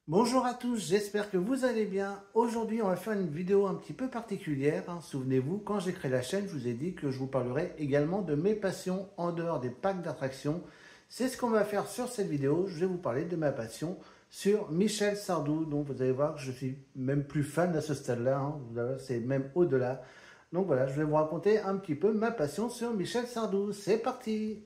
Bonjour à tous, j'espère que vous allez bien. Aujourd'hui, on va faire une vidéo un petit peu particulière. Souvenez-vous, quand j'ai créé la chaîne, je vous ai dit que je vous parlerai également de mes passions en dehors des parcs d'attractions. C'est ce qu'on va faire sur cette vidéo. Je vais vous parler de ma passion sur Michel Sardou. Donc vous allez voir que je suis même plus fan à ce stade-là. C'est même au-delà. Donc voilà, je vais vous raconter un petit peu ma passion sur Michel Sardou. C'est parti!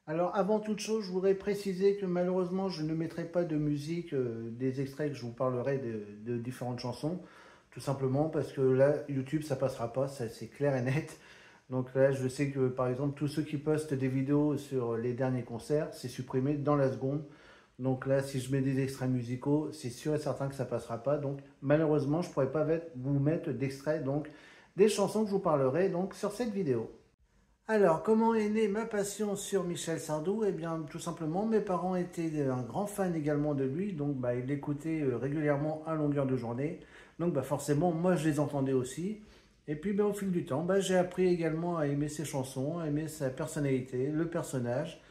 Alors avant toute chose, je voudrais préciser que malheureusement, je ne mettrai pas de musique, des extraits que je vous parlerai de différentes chansons, tout simplement parce que là, YouTube, ça passera pas, ça c'est clair et net. Donc là, je sais que par exemple, tous ceux qui postent des vidéos sur les derniers concerts, c'est supprimé dans la seconde. Donc là, si je mets des extraits musicaux, c'est sûr et certain que ça passera pas. Donc malheureusement, je pourrais pas vous mettre d'extraits donc des chansons que je vous parlerai donc sur cette vidéo. Alors, comment est née ma passion sur Michel Sardou? Eh bien, tout simplement, mes parents étaient un grand fan également de lui, donc ils l'écoutaient régulièrement à longueur de journée. Donc, forcément, moi, je les entendais aussi. Et puis, au fil du temps, j'ai appris également à aimer ses chansons, à aimer sa personnalité, le personnage.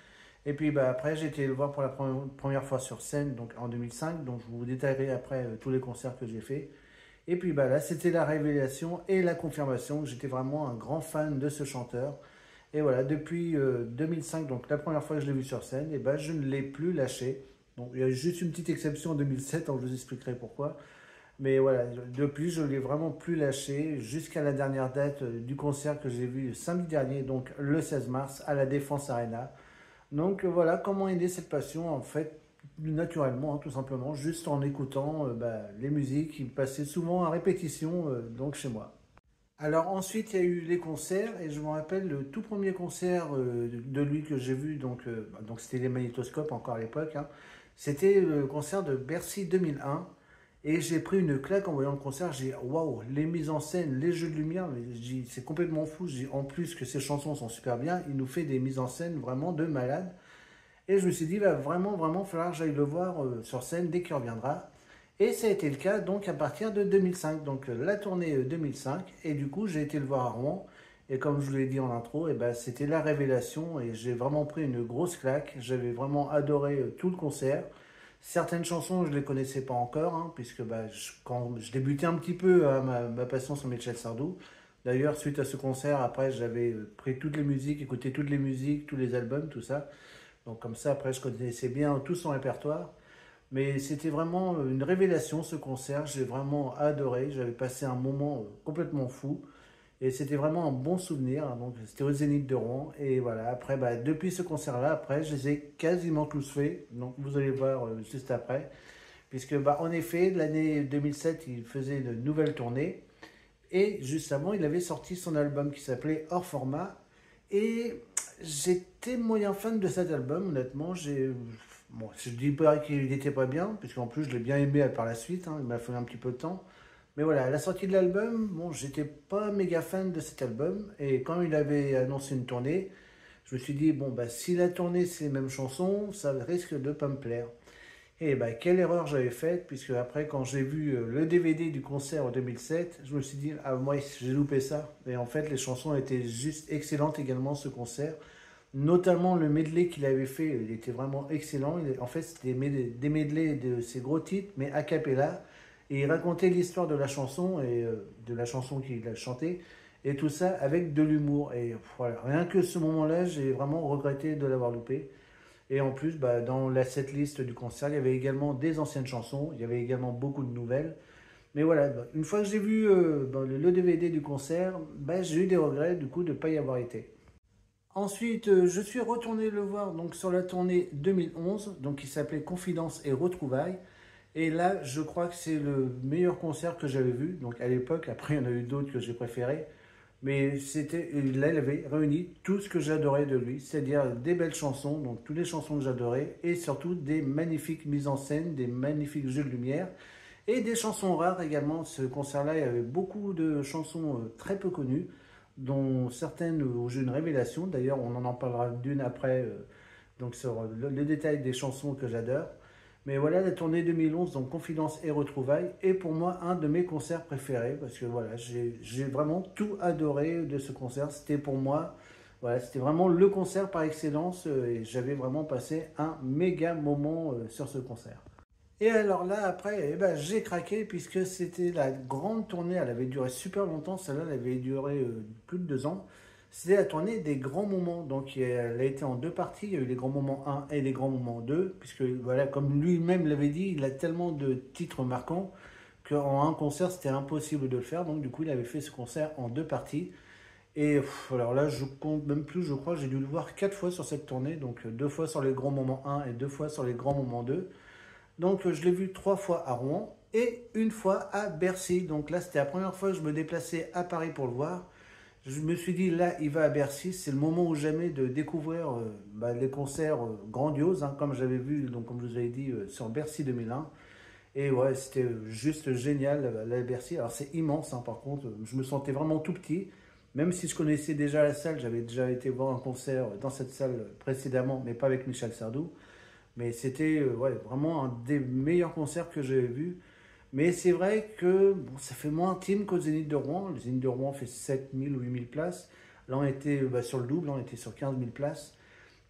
Et puis, après, j'ai été le voir pour la première fois sur scène, donc en 2005. Donc, je vous détaillerai après tous les concerts que j'ai faits. Et puis, là, c'était la révélation et la confirmation que j'étais vraiment un grand fan de ce chanteur. Et voilà, depuis 2005, donc la première fois que je l'ai vu sur scène, je ne l'ai plus lâché. Donc il y a juste une petite exception en 2007, je vous expliquerai pourquoi. Mais voilà, depuis je ne l'ai vraiment plus lâché jusqu'à la dernière date du concert que j'ai vu samedi dernier, donc le 16 mars à la Défense Arena. Donc voilà comment est née cette passion, en fait, naturellement, tout simplement, juste en écoutant les musiques qui passaient souvent à répétition donc chez moi. Alors ensuite, il y a eu les concerts et je me rappelle le tout premier concert de lui que j'ai vu, donc c'était les magnétoscopes encore à l'époque, hein. C'était le concert de Bercy 2001 et j'ai pris une claque en voyant le concert. J'ai dit waouh, les mises en scène, les jeux de lumière, c'est complètement fou. J'ai dit, en plus que ses chansons sont super bien, il nous fait des mises en scène vraiment de malade. Et je me suis dit, il va vraiment falloir que j'aille le voir sur scène dès qu'il reviendra. Et ça a été le cas donc à partir de 2005, donc la tournée 2005. Et du coup, j'ai été le voir à Rouen. Et comme je vous l'ai dit en intro, c'était la révélation et j'ai vraiment pris une grosse claque. J'avais vraiment adoré tout le concert. Certaines chansons, je ne les connaissais pas encore, hein, puisque quand je débutais un petit peu ma passion sur Michel Sardou. D'ailleurs, suite à ce concert, après, j'avais pris toutes les musiques, écouté toutes les musiques, tous les albums, tout ça. Donc comme ça, après, je connaissais bien tout son répertoire. Mais c'était vraiment une révélation ce concert, j'ai vraiment adoré, j'avais passé un moment complètement fou et c'était vraiment un bon souvenir, hein. Donc c'était au Zénith de Rouen et voilà, après depuis ce concert-là, après je les ai quasiment tous faits, donc vous allez voir juste après, puisque en effet l'année 2007 il faisait une nouvelle tournée et juste avant il avait sorti son album qui s'appelait Hors Format et j'étais moyen fan de cet album, honnêtement. Bon, je dis pas qu'il n'était pas bien, puisqu'en plus je l'ai bien aimé par la suite, hein, il m'a fallu un petit peu de temps. Mais voilà, à la sortie de l'album, bon, j'étais pas méga fan de cet album, et quand il avait annoncé une tournée, je me suis dit, bon, si la tournée c'est les mêmes chansons, ça risque de pas me plaire. Et quelle erreur j'avais faite, puisque après, quand j'ai vu le DVD du concert en 2007, je me suis dit, ah, moi, j'ai loupé ça. Et en fait, les chansons étaient juste excellentes également, ce concert. Notamment le medley qu'il avait fait, il était vraiment excellent. En fait, c'était des medleys de ses gros titres, mais a cappella. Et il racontait l'histoire de la chanson et de la chanson qu'il a chantée. Et tout ça avec de l'humour. Et voilà, rien que ce moment-là, j'ai vraiment regretté de l'avoir loupé. Et en plus, dans la setlist du concert, il y avait également des anciennes chansons, il y avait également beaucoup de nouvelles. Mais voilà, une fois que j'ai vu le DVD du concert, j'ai eu des regrets du coup de ne pas y avoir été. Ensuite, je suis retourné le voir donc sur la tournée 2011, donc qui s'appelait Confidence et Retrouvailles. Et là, je crois que c'est le meilleur concert que j'avais vu. Donc à l'époque, après il y en a eu d'autres que j'ai préférés. Mais là, il avait réuni tout ce que j'adorais de lui, c'est-à-dire des belles chansons, donc toutes les chansons que j'adorais, et surtout des magnifiques mises en scène, des magnifiques jeux de lumière, et des chansons rares également. Ce concert-là, il y avait beaucoup de chansons très peu connues, dont certaines où j'ai une révélation. D'ailleurs, on en parlera d'une après, donc sur le détail des chansons que j'adore. Mais voilà, la tournée 2011, donc Confidence et Retrouvailles, est pour moi un de mes concerts préférés, parce que voilà, j'ai vraiment tout adoré de ce concert. C'était pour moi, voilà, c'était vraiment le concert par excellence, et j'avais vraiment passé un méga moment sur ce concert. Et alors là, après, eh ben, j'ai craqué puisque c'était la grande tournée. Elle avait duré super longtemps. Celle-là, elle avait duré plus de 2 ans. C'était la tournée des grands moments. Donc, elle a été en deux parties. Il y a eu les grands moments 1 et les grands moments 2. Puisque, voilà, comme lui-même l'avait dit, il a tellement de titres marquants qu'en un concert, c'était impossible de le faire. Donc, du coup, il avait fait ce concert en deux parties. Et alors là, je compte même plus, je crois, j'ai dû le voir 4 fois sur cette tournée. Donc, 2 fois sur les grands moments 1 et 2 fois sur les grands moments 2. Donc je l'ai vu 3 fois à Rouen et une fois à Bercy. Donc là, c'était la première fois que je me déplaçais à Paris pour le voir. Je me suis dit, là, il va à Bercy. C'est le moment ou jamais de découvrir les concerts grandioses, hein, comme j'avais vu, donc comme je vous avais dit, sur Bercy 2001. Et ouais, c'était juste génial, la Bercy. Alors c'est immense, hein, par contre. Je me sentais vraiment tout petit. Même si je connaissais déjà la salle, j'avais déjà été voir un concert dans cette salle précédemment, mais pas avec Michel Sardou. Mais c'était ouais, vraiment un des meilleurs concerts que j'ai vu. Mais c'est vrai que bon, ça fait moins intime qu'au Zénith de Rouen. Le Zénith de Rouen fait 7000 ou 8000 places. Là, on était sur le double, on était sur 15 000 places.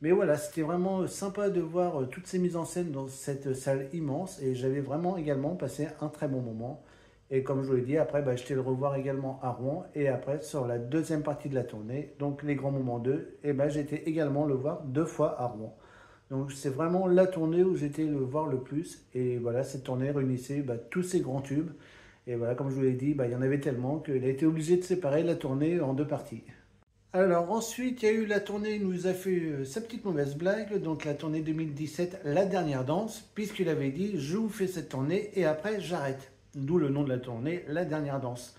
Mais voilà, c'était vraiment sympa de voir toutes ces mises en scène dans cette salle immense. Et j'avais vraiment également passé un très bon moment. Et comme je vous l'ai dit, après, j'étais le revoir également à Rouen. Et après, sur la deuxième partie de la tournée, donc les grands moments 2, et j'étais également le voir 2 fois à Rouen. Donc c'est vraiment la tournée où j'étais le voir le plus. Et voilà, cette tournée réunissait tous ces grands tubes. Et voilà, comme je vous l'ai dit, il y en avait tellement qu'il a été obligé de séparer la tournée en deux parties. Alors ensuite, il y a eu la tournée, il nous a fait sa petite mauvaise blague, donc la tournée 2017, la dernière danse, puisqu'il avait dit, je vous fais cette tournée et après j'arrête. D'où le nom de la tournée, la dernière danse.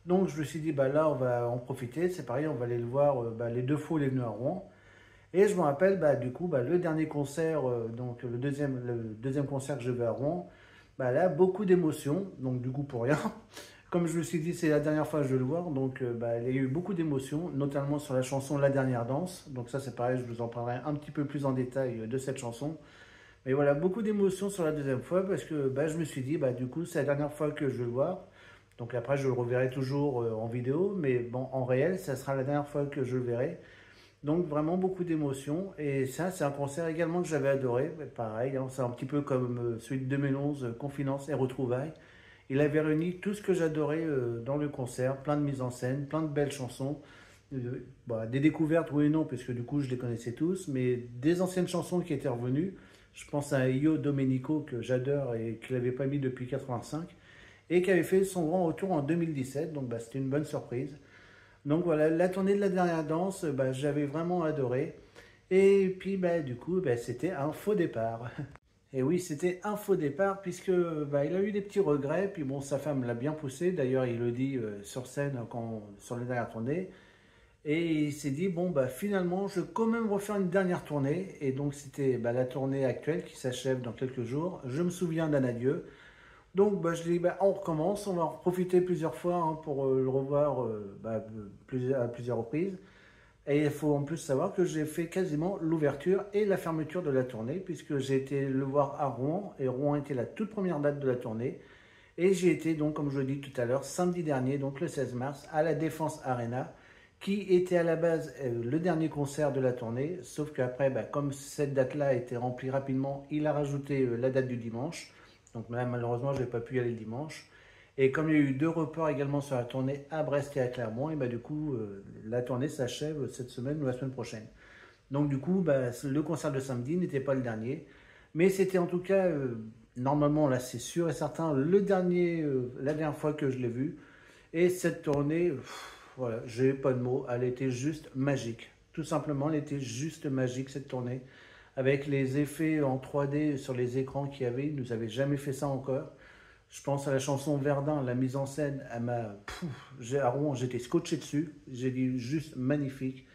Donc je me suis dit, là on va en profiter, c'est pareil, on va aller le voir les 2 fois il est venu à Rouen. Et je me rappelle, du coup, le dernier concert, donc le deuxième concert que je vais à Rouen, là, beaucoup d'émotions, donc du coup pour rien. Comme je me suis dit, c'est la dernière fois que je vais le voir, donc il y a eu beaucoup d'émotions, notamment sur la chanson La Dernière Danse. Donc ça, c'est pareil, je vous en parlerai un petit peu plus en détail de cette chanson. Mais voilà, beaucoup d'émotions sur la deuxième fois, parce que je me suis dit, du coup, c'est la dernière fois que je vais le voir. Donc après, je le reverrai toujours en vidéo, mais bon, en réel, ça sera la dernière fois que je le verrai. Donc vraiment beaucoup d'émotions. Et ça, c'est un concert également que j'avais adoré. Mais pareil, hein, c'est un petit peu comme celui de 2011, Confidence et Retrouvailles. Il avait réuni tout ce que j'adorais dans le concert, plein de mises en scène, plein de belles chansons. Des découvertes, oui et non, parce que du coup je les connaissais tous, mais des anciennes chansons qui étaient revenues. Je pense à Io Domenico que j'adore et qu'il n'avait pas mis depuis 85 et qui avait fait son grand retour en 2017. Donc c'était une bonne surprise. Donc voilà, la tournée de la dernière danse, j'avais vraiment adoré. Et puis du coup, c'était un faux départ. Et oui, c'était un faux départ puisque il a eu des petits regrets. Puis bon, sa femme l'a bien poussé. D'ailleurs, il le dit sur scène sur la dernière tournée. Et il s'est dit, bon, finalement, je vais quand même refaire une dernière tournée. Et donc, c'était la tournée actuelle qui s'achève dans quelques jours. Je me souviens d'un adieu. Donc je dis, on recommence, on va en profiter plusieurs fois pour le revoir à plusieurs reprises. Et il faut en plus savoir que j'ai fait quasiment l'ouverture et la fermeture de la tournée, puisque j'ai été le voir à Rouen, et Rouen était la toute première date de la tournée. Et j'ai été donc, comme je l'ai dit tout à l'heure, samedi dernier, donc le 16 mars, à la Défense Arena, qui était à la base le dernier concert de la tournée, sauf qu'après, comme cette date-là a été remplie rapidement, il a rajouté la date du dimanche. Donc malheureusement, je n'ai pas pu y aller le dimanche. Et comme il y a eu 2 reports également sur la tournée à Brest et à Clermont, et du coup, la tournée s'achève cette semaine ou la semaine prochaine. Donc du coup, le concert de samedi n'était pas le dernier. Mais c'était en tout cas, normalement, là c'est sûr et certain, la dernière fois que je l'ai vu. Et cette tournée, voilà, j'ai pas de mots, elle était juste magique. Tout simplement, elle était juste magique cette tournée. Avec les effets en 3D sur les écrans qu'il y avait, ils ne nous avaient jamais fait ça encore. Je pense à la chanson Verdun, la mise en scène, à Rouen, j'étais scotché dessus. J'ai dit juste magnifique.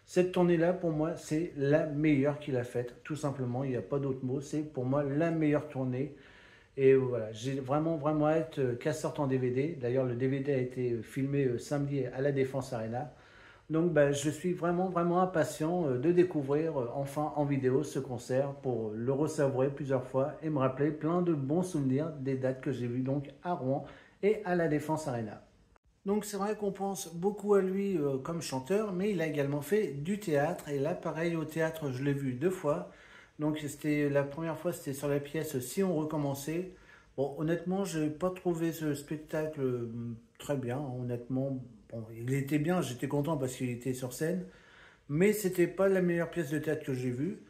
Cette tournée-là, pour moi, c'est la meilleure qu'il a faite, tout simplement. Il n'y a pas d'autre mot. C'est pour moi la meilleure tournée. Et voilà, j'ai vraiment, vraiment hâte qu'elle sorte en DVD. D'ailleurs, le DVD a été filmé samedi à la Défense Arena. Donc, bah, je suis vraiment, vraiment impatient de découvrir enfin en vidéo ce concert pour le ressavourer plusieurs fois et me rappeler plein de bons souvenirs des dates que j'ai vues donc à Rouen et à la Défense Arena. Donc c'est vrai qu'on pense beaucoup à lui comme chanteur, mais il a également fait du théâtre. Et là, pareil, au théâtre, je l'ai vu 2 fois. Donc c'était la première fois, c'était sur la pièce Si on recommençait. Bon, honnêtement, je n'ai pas trouvé ce spectacle très bien. Honnêtement, bon, il était bien, j'étais content parce qu'il était sur scène. Mais c'était pas la meilleure pièce de théâtre que j'ai vue.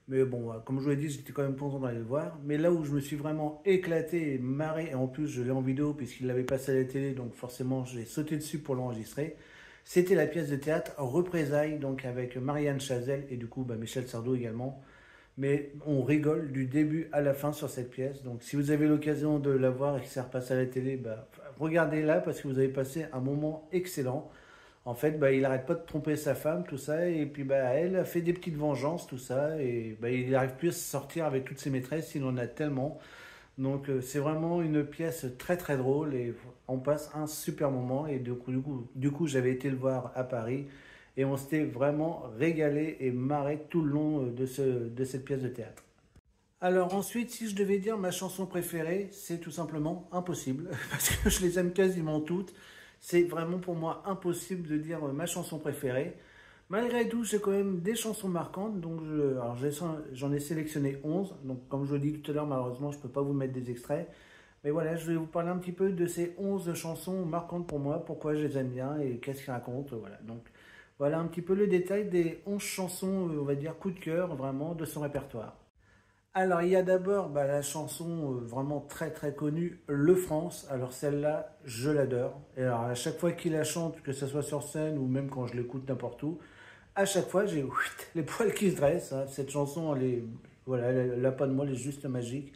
Mais bon, comme je vous l'ai dit, j'étais quand même content d'aller le voir. Mais là où je me suis vraiment éclaté et marré, et en plus je l'ai en vidéo puisqu'il l'avait passé à la télé, donc forcément j'ai sauté dessus pour l'enregistrer, c'était la pièce de théâtre Représailles, donc avec Marianne Chazelle et du coup Michel Sardou également. Mais on rigole du début à la fin sur cette pièce. Donc si vous avez l'occasion de la voir et que ça repasse à la télé, regardez-la parce que vous avez passé un moment excellent. En fait, il arrête pas de tromper sa femme, tout ça, et puis elle a fait des petites vengeances, tout ça, et il n'arrive plus à se sortir avec toutes ses maîtresses, il en a tellement. Donc c'est vraiment une pièce très très drôle et on passe un super moment. Et du coup j'avais été le voir à Paris et on s'était vraiment régalé et marré tout le long de cette pièce de théâtre. Alors ensuite, si je devais dire ma chanson préférée, c'est tout simplement impossible, parce que je les aime quasiment toutes. C'est vraiment pour moi impossible de dire ma chanson préférée. Malgré tout, j'ai quand même des chansons marquantes, donc j'en ai sélectionné 11. Donc comme je l'ai dit tout à l'heure, malheureusement, je ne peux pas vous mettre des extraits. Mais voilà, je vais vous parler un petit peu de ces 11 chansons marquantes pour moi, pourquoi je les aime bien et qu'est-ce qu'ils racontent. Voilà, donc voilà un petit peu le détail des 11 chansons, on va dire, coup de cœur, vraiment, de son répertoire. Alors, il y a d'abord la chanson vraiment très très connue, Le France. Alors, celle-là, je l'adore. Et alors, à chaque fois qu'il la chante, que ce soit sur scène ou même quand je l'écoute n'importe où, à chaque fois, j'ai les poils qui se dressent, hein. Cette chanson, voilà, elle n'a pas de mots, elle est juste magique.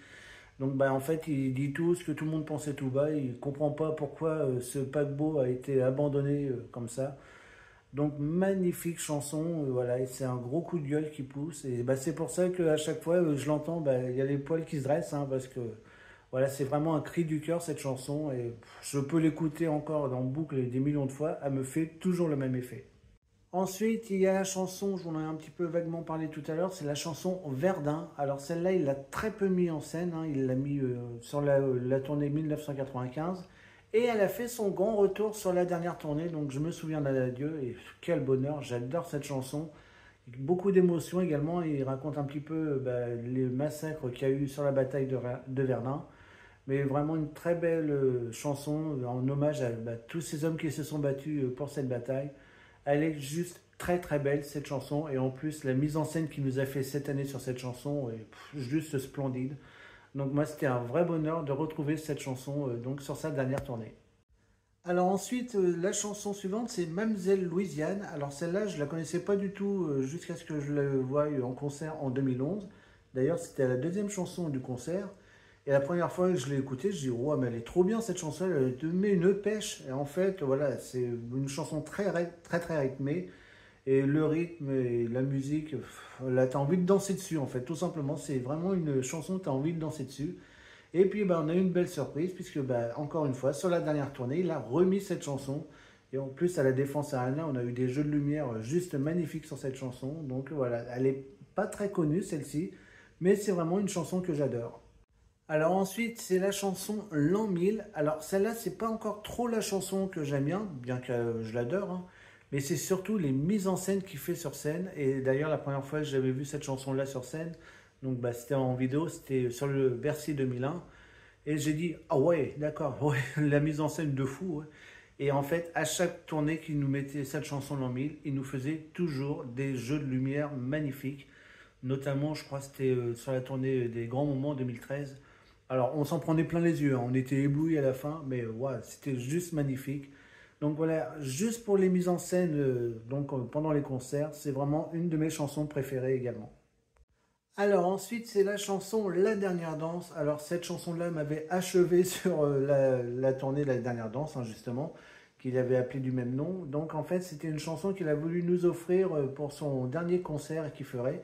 Donc, en fait, il dit tout ce que tout le monde pensait tout bas. Il ne comprend pas pourquoi ce paquebot a été abandonné comme ça. Donc magnifique chanson, voilà, et c'est un gros coup de gueule qui pousse. Et c'est pour ça qu'à chaque fois je l'entends, il y a les poils qui se dressent, hein, parce que voilà, c'est vraiment un cri du cœur cette chanson. Et je peux l'écouter encore en boucle des millions de fois, elle me fait toujours le même effet. Ensuite, il y a la chanson, je vous en ai un petit peu vaguement parlé tout à l'heure, c'est la chanson Verdun. Alors celle-là, il l'a très peu mis en scène, hein, il l'a mis sur la tournée 1995. Et elle a fait son grand retour sur la dernière tournée, donc je me souviens d'Adieu, et quel bonheur, j'adore cette chanson. Beaucoup d'émotions également, il raconte un petit peu les massacres qu'il y a eu sur la bataille de Verdun. Mais vraiment une très belle chanson en hommage à tous ces hommes qui se sont battus pour cette bataille. Elle est juste très très belle cette chanson et en plus la mise en scène qu'il nous a fait cette année sur cette chanson est juste splendide. Donc moi c'était un vrai bonheur de retrouver cette chanson donc sur sa dernière tournée. Alors ensuite la chanson suivante c'est Mademoiselle Louisiane. Alors celle-là je la connaissais pas du tout jusqu'à ce que je la voie en concert en 2011. D'ailleurs c'était la deuxième chanson du concert. Et la première fois que je l'ai écoutée, je dis oh, mais elle est trop bien cette chanson, elle te met une pêche. Et en fait, voilà, c'est une chanson très, très, très rythmée. Et le rythme et la musique, là, t'as envie de danser dessus, en fait, tout simplement. C'est vraiment une chanson, t'as envie de danser dessus. Et puis, on a eu une belle surprise, puisque, encore une fois, sur la dernière tournée, il a remis cette chanson. Et en plus, à la Défense Arena, on a eu des jeux de lumière juste magnifiques sur cette chanson. Donc voilà, elle est pas très connue, celle-ci, mais c'est vraiment une chanson que j'adore. Alors ensuite, c'est la chanson L'an 1000. Alors celle-là, c'est pas encore trop la chanson que j'aime bien que je l'adore, hein, mais c'est surtout les mises en scène qu'il fait sur scène. Et d'ailleurs, la première fois que j'avais vu cette chanson-là sur scène, donc c'était en vidéo, c'était sur le Bercy 2001. Et j'ai dit, ah ouais, d'accord, ouais, la mise en scène de fou, ouais. Et en fait, à chaque tournée qu'il nous mettait cette chanson L'an 1000, il nous faisait toujours des jeux de lumière magnifiques. Notamment, je crois que c'était sur la tournée des Grands Moments 2013. Alors, on s'en prenait plein les yeux, hein. On était éblouis à la fin, mais ouais, c'était juste magnifique. Donc voilà, juste pour les mises en scène pendant les concerts, c'est vraiment une de mes chansons préférées également. Alors ensuite, c'est la chanson La Dernière Danse. Alors cette chanson-là m'avait achevé sur la tournée de La Dernière Danse, hein, justement, qu'il avait appelé du même nom. Donc en fait, c'était une chanson qu'il a voulu nous offrir pour son dernier concert qu'il ferait.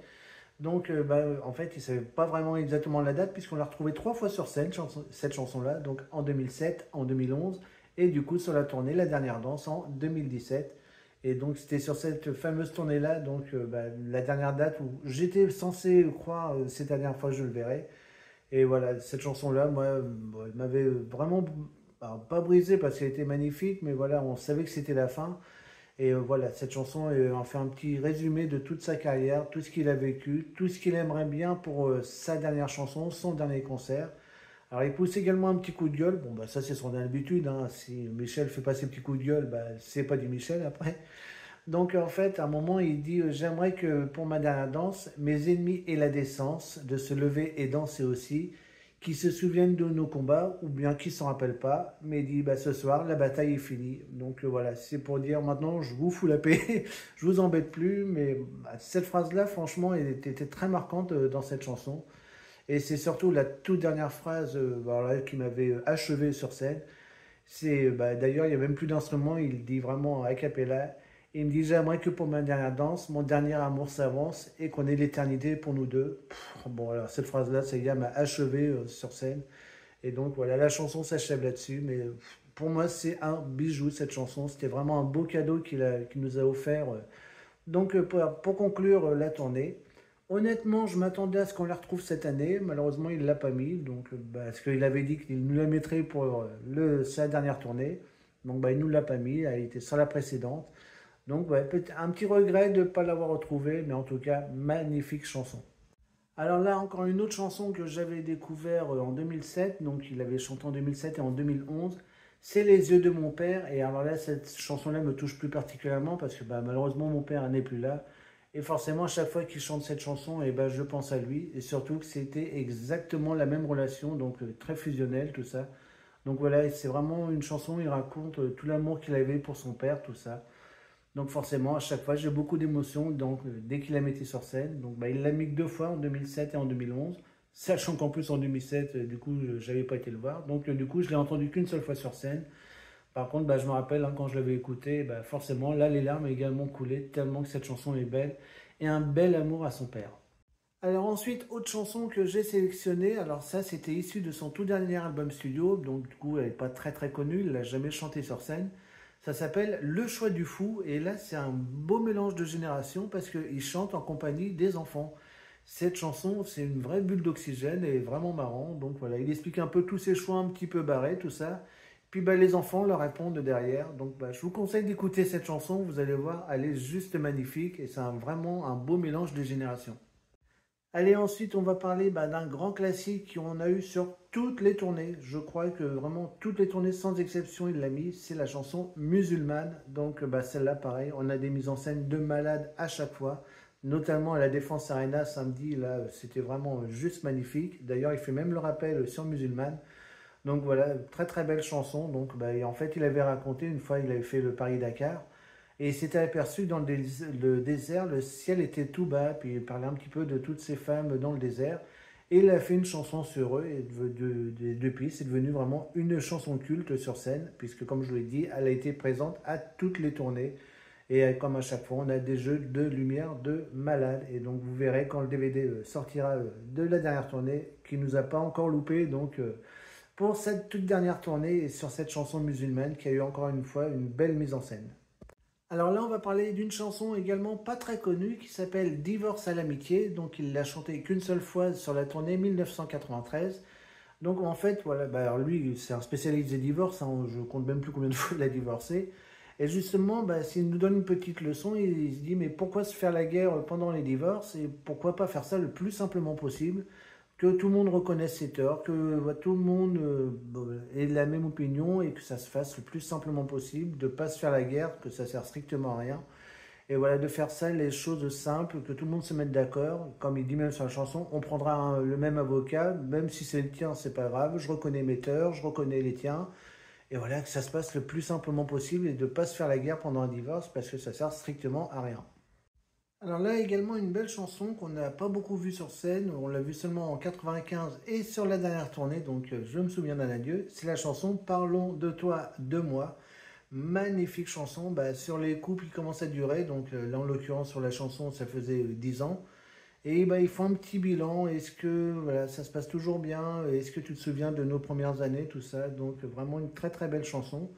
Donc en fait, il ne savait pas vraiment exactement la date puisqu'on l'a retrouvée trois fois sur scène, cette chanson-là, donc en 2007, en 2011 et du coup sur la tournée La Dernière Danse en 2017. Et donc c'était sur cette fameuse tournée-là, donc la dernière date où j'étais censé croire cette dernière fois je le verrai. Et voilà, cette chanson-là, moi, elle m'avait vraiment, alors, pas brisé parce qu'elle était magnifique, mais voilà, on savait que c'était la fin. Et voilà, cette chanson en fait un petit résumé de toute sa carrière, tout ce qu'il a vécu, tout ce qu'il aimerait bien pour sa dernière chanson, son dernier concert. Alors il pousse également un petit coup de gueule, bon bah ça c'est son habitude, hein. Si Michel fait pas ses petits coups de gueule, bah c'est pas du Michel après. Donc en fait, à un moment, il dit j'aimerais que pour ma dernière danse, mes ennemis aient la décence de se lever et danser aussi, qui se souviennent de nos combats ou bien qui s'en rappellent pas, mais il dit bah, ce soir, la bataille est finie. Donc voilà, c'est pour dire maintenant, je vous fous la paix, je vous embête plus, mais bah, cette phrase-là, franchement, elle était très marquante dans cette chanson. Et c'est surtout la toute dernière phrase voilà, qui m'avait achevé sur scène. C'est d'ailleurs, il n'y a même plus d'instrument, il dit vraiment a cappella. Il me dit j'aimerais que pour ma dernière danse, mon dernier amour s'avance et qu'on ait l'éternité pour nous deux. Bon, alors cette phrase-là, ça y est, m'a achevé sur scène. Et donc voilà, la chanson s'achève là-dessus. Mais pour moi, c'est un bijou cette chanson. C'était vraiment un beau cadeau qu'il nous a offert. Donc pour conclure la tournée, honnêtement, je m'attendais à ce qu'on la retrouve cette année. Malheureusement, il ne l'a pas mis. Donc, parce qu'il avait dit qu'il nous la mettrait pour sa dernière tournée. Donc, il ne nous l'a pas mis. Elle était sur la précédente. Donc, ouais, un petit regret de ne pas l'avoir retrouvée. Mais en tout cas, magnifique chanson. Alors là, encore une autre chanson que j'avais découvert en 2007. Donc, il avait chanté en 2007 et en 2011. C'est Les yeux de mon père. Et alors là, cette chanson-là me touche plus particulièrement parce que malheureusement, mon père n'est plus là. Et forcément, à chaque fois qu'il chante cette chanson, je pense à lui. Et surtout que c'était exactement la même relation, donc très fusionnelle, tout ça. Donc voilà, c'est vraiment une chanson, il raconte tout l'amour qu'il avait pour son père, tout ça. Donc forcément, à chaque fois, j'ai beaucoup d'émotions donc, dès qu'il la mettait sur scène. Donc il l'a mis que deux fois, en 2007 et en 2011. Sachant qu'en plus, en 2007, du coup, j'avais pas été le voir. Donc du coup, je l'ai entendu qu'une seule fois sur scène. Par contre, je me rappelle hein, quand je l'avais écouté, forcément, là, les larmes ont également coulé, tellement que cette chanson est belle, et un bel amour à son père. Alors ensuite, autre chanson que j'ai sélectionnée, alors ça, c'était issu de son tout dernier album studio, donc du coup, elle n'est pas très très connue, il l'a jamais chanté sur scène. Ça s'appelle Le choix du fou, et là, c'est un beau mélange de générations, parce qu'il chante en compagnie des enfants. Cette chanson, c'est une vraie bulle d'oxygène et vraiment marrant. Donc voilà, il explique un peu tous ses choix un petit peu barrés, tout ça. Puis les enfants leur répondent derrière. Donc je vous conseille d'écouter cette chanson, vous allez voir, elle est juste magnifique et c'est vraiment un beau mélange de générations. Allez, ensuite, on va parler d'un grand classique qu'on a eu sur toutes les tournées. Je crois que vraiment toutes les tournées, sans exception, il l'a mis. C'est la chanson Musulmane. Donc, celle-là, pareil, on a des mises en scène de malades à chaque fois. Notamment à la Défense Arena samedi, là, c'était vraiment juste magnifique. D'ailleurs, il fait même le rappel sur Musulmane. Donc voilà, très très belle chanson. Donc, et en fait, il avait raconté une fois, il avait fait le Paris-Dakar. Et il s'était aperçu que dans le désert, le ciel était tout bas, puis il parlait un petit peu de toutes ces femmes dans le désert. Et il a fait une chanson sur eux, et depuis, c'est devenu vraiment une chanson culte sur scène, puisque comme je vous l'ai dit, elle a été présente à toutes les tournées. Et comme à chaque fois, on a des jeux de lumière de malade. Et donc vous verrez quand le DVD sortira de la dernière tournée, qu'il ne nous a pas encore loupé. Donc pour cette toute dernière tournée et sur cette chanson musulmane qui a eu encore une fois une belle mise en scène. Alors là, on va parler d'une chanson également pas très connue qui s'appelle Divorce à l'amitié. Donc il l'a chantée qu'une seule fois sur la tournée 1993. Donc en fait, voilà, alors lui, c'est un spécialiste des divorces, hein, je compte même plus combien de fois il a divorcé. Et justement, s'il nous donne une petite leçon, il se dit, mais pourquoi se faire la guerre pendant les divorces et pourquoi pas faire ça le plus simplement possible, que tout le monde reconnaisse ses torts, que tout le monde ait la même opinion et que ça se fasse le plus simplement possible, de ne pas se faire la guerre, que ça sert strictement à rien. Et voilà, de faire ça, les choses simples, que tout le monde se mette d'accord. Comme il dit même sur la chanson, on prendra le même avocat, même si c'est le tien, c'est pas grave. Je reconnais mes torts, je reconnais les tiens. Et voilà, que ça se passe le plus simplement possible et de ne pas se faire la guerre pendant un divorce parce que ça sert strictement à rien. Alors là également une belle chanson qu'on n'a pas beaucoup vue sur scène, on l'a vue seulement en 95 et sur la dernière tournée, donc je me souviens d'un adieu, c'est la chanson Parlons de toi, de moi. Magnifique chanson, bah, sur les couples qui commencent à durer, donc là en l'occurrence sur la chanson ça faisait 10 ans. Et bah, ils font un petit bilan, est-ce que voilà, ça se passe toujours bien, est-ce que tu te souviens de nos premières années, tout ça, donc vraiment une très très belle chanson.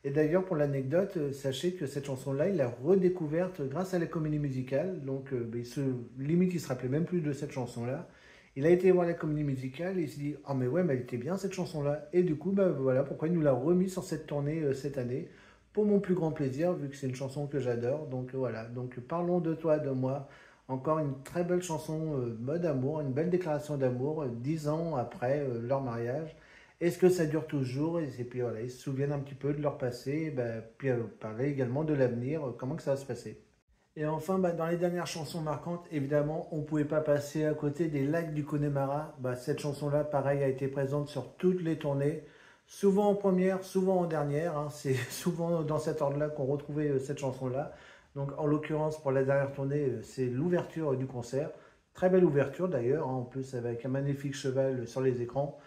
Et d'ailleurs, pour l'anecdote, sachez que cette chanson-là, il l'a redécouverte grâce à la comédie musicale. Donc, limite, il se rappelait même plus de cette chanson-là. Il a été voir la comédie musicale et il s'est dit, ah mais ouais, mais elle était bien cette chanson-là. Et du coup, bah voilà pourquoi il nous l'a remis sur cette tournée cette année, pour mon plus grand plaisir, vu que c'est une chanson que j'adore. Donc voilà, donc parlons de toi, de moi. Encore une très belle chanson mode amour, une belle déclaration d'amour, 10 ans après leur mariage. Est-ce que ça dure toujours? Et puis voilà, ils se souviennent un petit peu de leur passé, et ben, puis parler également de l'avenir, comment que ça va se passer. Et enfin, bah, dans les dernières chansons marquantes, évidemment, on ne pouvait pas passer à côté des lacs du Connemara. Bah, cette chanson-là, pareil, a été présente sur toutes les tournées, souvent en première, souvent en dernière, hein. C'est souvent dans cet ordre-là qu'on retrouvait cette chanson-là. Donc, en l'occurrence, pour la dernière tournée, c'est l'ouverture du concert. Très belle ouverture d'ailleurs, hein, en plus avec un magnifique cheval sur les écrans.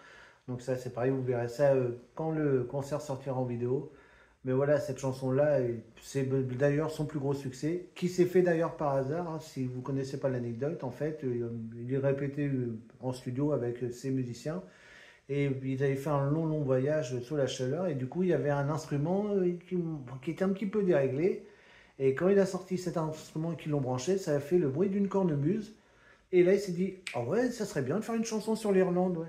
Donc ça, c'est pareil, vous verrez ça quand le concert sortira en vidéo. Mais voilà, cette chanson-là, c'est d'ailleurs son plus gros succès, qui s'est fait d'ailleurs par hasard, hein, si vous ne connaissez pas l'anecdote. En fait, il est répété en studio avec ses musiciens. Et ils avaient fait un long, long voyage sous la chaleur. Et du coup, il y avait un instrument qui était un petit peu déréglé. Et quand il a sorti cet instrument et qu'ils l'ont branché, ça a fait le bruit d'une cornemuse. Et là, il s'est dit, ah ouais, ça serait bien de faire une chanson sur l'Irlande, ouais.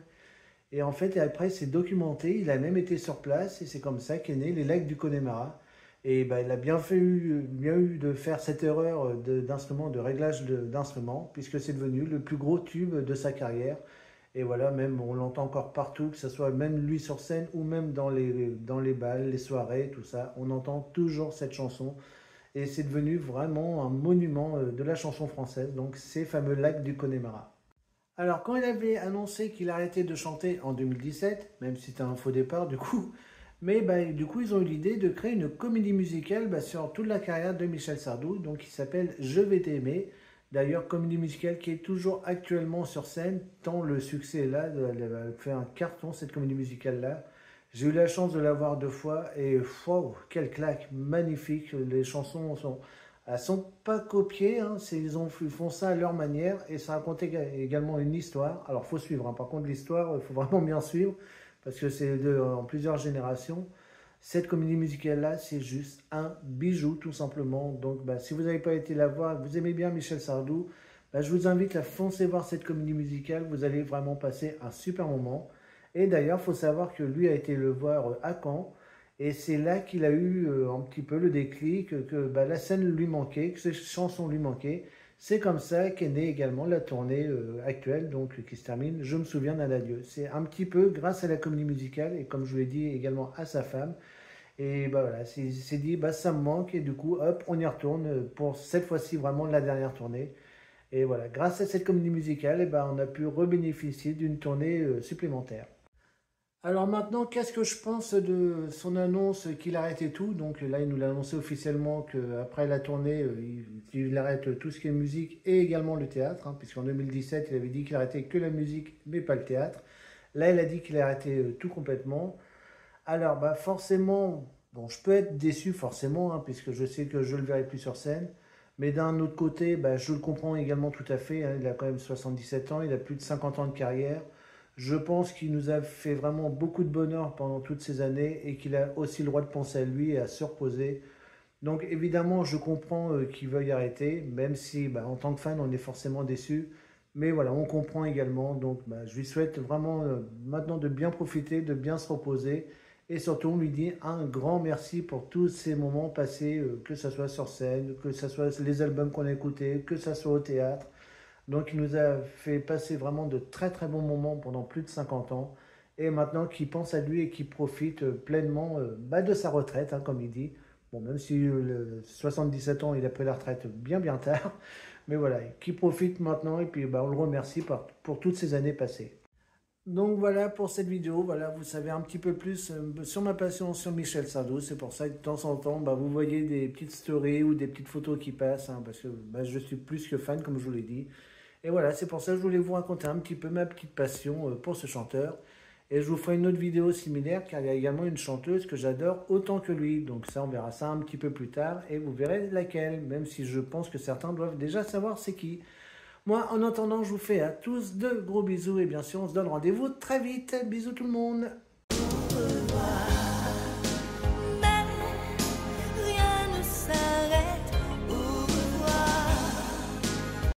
Et en fait, et après, c'est documenté, il a même été sur place, et c'est comme ça qu'est né les lacs du Connemara. Et bah, il a bien eu de faire cette erreur d'instrument, de réglage d'instrument, puisque c'est devenu le plus gros tube de sa carrière. Et voilà, même on l'entend encore partout, que ce soit même lui sur scène ou même dans les balles, les soirées, tout ça. On entend toujours cette chanson. Et c'est devenu vraiment un monument de la chanson française, donc ces fameux lacs du Connemara. Alors, quand il avait annoncé qu'il arrêtait de chanter en 2017, même si c'était un faux départ du coup, mais bah, du coup, ils ont eu l'idée de créer une comédie musicale bah, sur toute la carrière de Michel Sardou, donc qui s'appelle Je vais t'aimer. D'ailleurs, comédie musicale qui est toujours actuellement sur scène, tant le succès est là, elle a fait un carton cette comédie musicale-là. J'ai eu la chance de la voir 2 fois et wow, quelle claque, magnifique. Les chansons sont, elles sont pas copiées, hein, ils font ça à leur manière et ça raconte également une histoire. Alors faut suivre, hein. Par contre l'histoire, il faut vraiment bien suivre parce que c'est en plusieurs générations. Cette comédie musicale-là, c'est juste un bijou tout simplement. Donc bah, si vous n'avez pas été la voir, vous aimez bien Michel Sardou, bah, je vous invite à foncer voir cette comédie musicale. Vous allez vraiment passer un super moment. Et d'ailleurs, il faut savoir que lui a été le voir à Caen. Et c'est là qu'il a eu un petit peu le déclic, que bah, la scène lui manquait, que ses chansons lui manquaient. C'est comme ça qu'est née également la tournée actuelle, donc qui se termine Je me souviens d'un adieu. C'est un petit peu grâce à la comédie musicale et comme je vous l'ai dit également à sa femme. Et bah voilà, c'est dit, bah ça me manque et du coup, hop, on y retourne pour cette fois-ci vraiment la dernière tournée. Et voilà, grâce à cette comédie musicale, et bah, on a pu rebénéficier d'une tournée supplémentaire. Alors maintenant, qu'est-ce que je pense de son annonce qu'il arrêtait tout? Donc là, il nous l'a annoncé officiellement qu'après la tournée, il arrête tout ce qui est musique et également le théâtre, hein, puisqu'en 2017, il avait dit qu'il arrêtait que la musique, mais pas le théâtre. Là, il a dit qu'il arrêtait tout complètement. Alors, bah forcément, bon, je peux être déçu forcément, hein, puisque je sais que je le verrai plus sur scène. Mais d'un autre côté, bah, je le comprends également tout à fait, hein. Il a quand même 77 ans, il a plus de 50 ans de carrière. Je pense qu'il nous a fait vraiment beaucoup de bonheur pendant toutes ces années et qu'il a aussi le droit de penser à lui et à se reposer. Donc évidemment, je comprends qu'il veuille arrêter, même si bah, en tant que fan, on est forcément déçu. Mais voilà, on comprend également. Donc bah, je lui souhaite vraiment maintenant de bien profiter, de bien se reposer. Et surtout, on lui dit un grand merci pour tous ces moments passés, que ce soit sur scène, que ce soit les albums qu'on a écoutés, que ce soit au théâtre. Donc il nous a fait passer vraiment de très très bons moments pendant plus de 50 ans. Et maintenant qu'il pense à lui et qu'il profite pleinement bah, de sa retraite, hein, comme il dit. Bon, même si 77 ans, il a pris la retraite bien bien tard. Mais voilà, qu'il profite maintenant et puis bah, on le remercie pour toutes ces années passées. Donc voilà pour cette vidéo, voilà, vous savez un petit peu plus sur ma passion sur Michel Sardou. C'est pour ça que de temps en temps, bah, vous voyez des petites stories ou des petites photos qui passent, hein, parce que bah, je suis plus que fan, comme je vous l'ai dit. Et voilà, c'est pour ça que je voulais vous raconter un petit peu ma petite passion pour ce chanteur. Et je vous ferai une autre vidéo similaire, car il y a également une chanteuse que j'adore autant que lui. Donc ça, on verra ça un petit peu plus tard, et vous verrez laquelle, même si je pense que certains doivent déjà savoir c'est qui. Moi, en attendant, je vous fais à tous de gros bisous et bien sûr, on se donne rendez-vous très vite. Bisous tout le monde. Au revoir.